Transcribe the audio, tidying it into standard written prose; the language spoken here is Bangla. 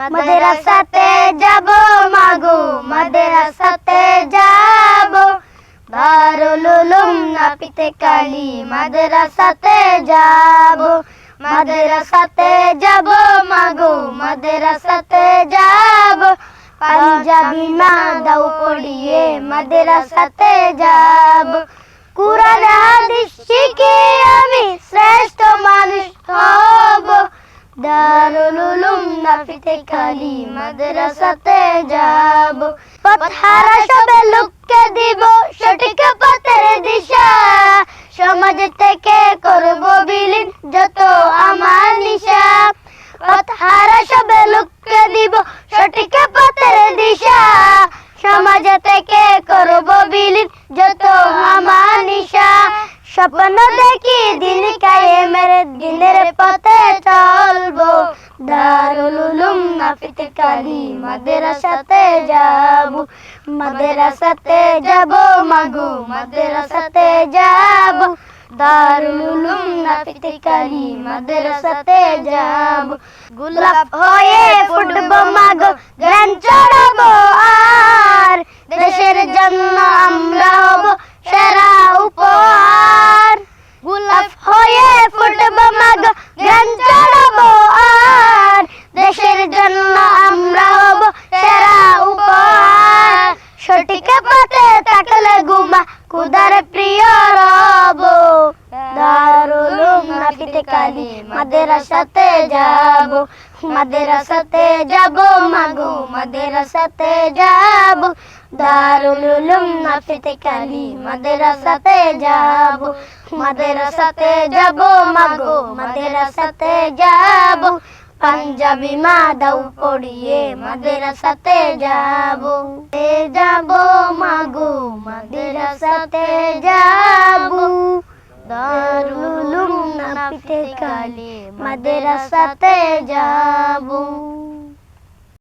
মাদ্রাসাতে যাব মাগো মাদ্রাসাতে যাব দারুল উলুম নাপিতে কালী মাদ্রাসাতে যাব মাদ্রাসাতে যাব মাগো মাদ্রাসাতে যাব পাঞ্জাবি মা দাও পড়িয়ে মাদ্রাসাতে যাব কুরআন হাদিস শিখে আমি শ্রেষ্ঠ মানুষ হব দারুল উলুম নাপিতে কালী মাদ্রাসাতে যাব পথহারা সবে লোককে দিব সঠিক পথের দিশা সমাজ থেকে করব বিলীন যত আমার নিশা পথহারা সবে লোককে দিব সঠিক পথের দিশা সমাজ থেকে করব বিলীন যত আমার নিশা স্বপ্ন দেখি দিন কায়েমের দিনের পথে চলবো দারুল উলুম নাপিতে কালী মাদ্রাসাতে যাব মাদ্রাসাতে যাব মাগো মাদ্রাসাতে যাব দারুল উলুম নাপিতে কালী মাদ্রাসাতে যাব গোলাপ হয়ে ফুটবো মাগো জ্ঞান ছড়াবো আর দেশের জন্য আমরা হব সেরা উপহার গোলাপ হয়ে ফুটবো মাগো জ্ঞান ছড়াবো আর দেশের জন্য আমরা হব সেরা উপহার সঠিক পথে থাকলে গুমা খুদার প্রিয় রব দারুল উলুম নাপিতে কালী মাদ্রাসাতে যাব মাদ্রাসাতে যাব মাগো মাদ্রাসাতে যাব দারুল উলুম নাপিতে কালী মাদ্রাসাতে যাব মাদ্রাসাতে যাব মাগো মাদ্রাসাতে যাব পাঞ্জাবি মা দাও পড়িয়ে মাদ্রাসাতে যাব মাগো মাদ্রাসাতে যাব দারুল উলুম নাপিতে কালী মাদ্রাসাতে যাব।